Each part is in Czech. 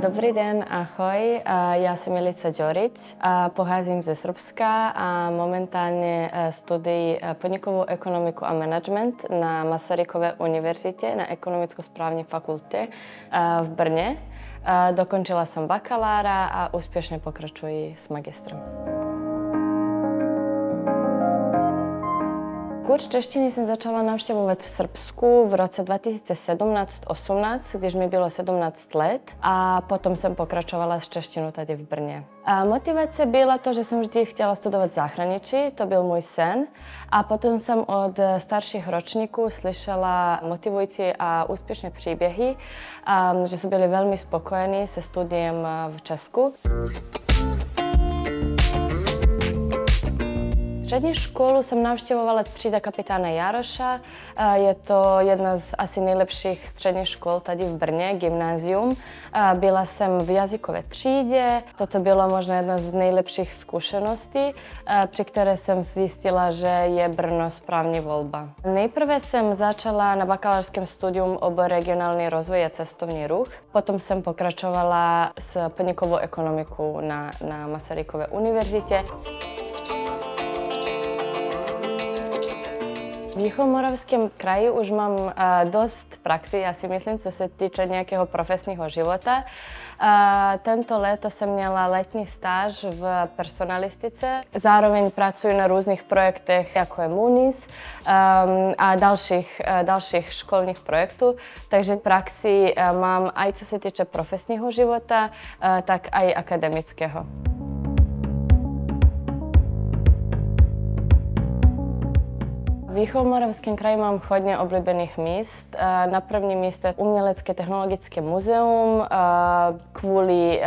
Dobrý den, ahoj. Já jsem Milica Đorić, pocházím ze Srbska a momentálně studuji podnikovou ekonomiku a management na Masarykové univerzitě na ekonomicko-správní fakultě v Brně. Dokončila jsem bakalára a úspěšně pokračuji s magistrem. Kurz češtiny jsem začala navštěvovat v Srbsku v roce 2017-18, když mi bylo 17 let a potom jsem pokračovala s češtinou tady v Brně. Motivace byla to, že jsem vždy chtěla studovat v zahraničí, to byl můj sen. A potom jsem od starších ročníků slyšela motivující a úspěšné příběhy, že jsou byli velmi spokojení se studiem v Česku. Střední školu jsem navštěvovala třída kapitána Jaroša. Je to jedna z asi nejlepších středních škol tady v Brně, gymnázium. Byla jsem v jazykové třídě. Toto bylo možná jedna z nejlepších zkušeností, při které jsem zjistila, že je Brno správná volba. Nejprve jsem začala na bakalářském studium obor regionální rozvoj a cestovní ruch. Potom jsem pokračovala s podnikovou ekonomikou na Masarykové univerzitě. V Jihomoravském kraji už mám dost praxi, já si myslím, co se týče nějakého profesního života. Tento léto jsem měla letní stáž v personalistice. Zároveň pracuji na různých projektech, jako je Munis a dalších školních projektů. Takže praxi mám i co se týče profesního života, tak i akademického. V Jihomoravském kraji mám hodně oblíbených míst. Na prvním místě Umělecké technologické muzeum kvůli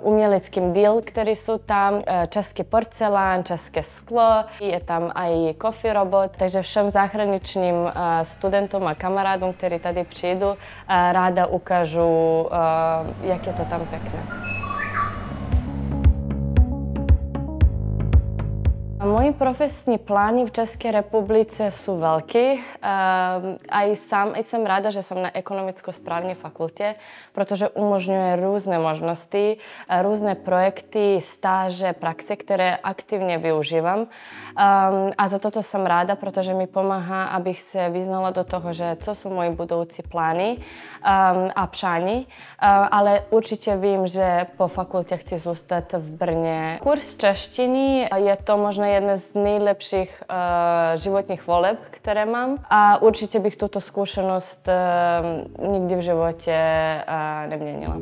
uměleckým díl, které jsou tam, český porcelán, české sklo, je tam i coffee robot, takže všem zahraničním studentům a kamarádům, kteří tady přijdou, ráda ukážu, jak je to tam pěkné. Moje profesní plány v České republice jsou velké a jsem ráda, že jsem na ekonomicko-správní fakultě, protože umožňuje různé možnosti, různé projekty, stáže, praxe, které aktivně využívám. A za toto jsem ráda, protože mi pomáhá, abych se vyznala do toho, že co jsou moje budoucí plány a přání, ale určitě vím, že po fakultě chci zůstat v Brně. Kurz češtiny je to možná jedna z nejlepších životních voleb, které mám a určitě bych tuto zkušenost nikdy v životě neměnila.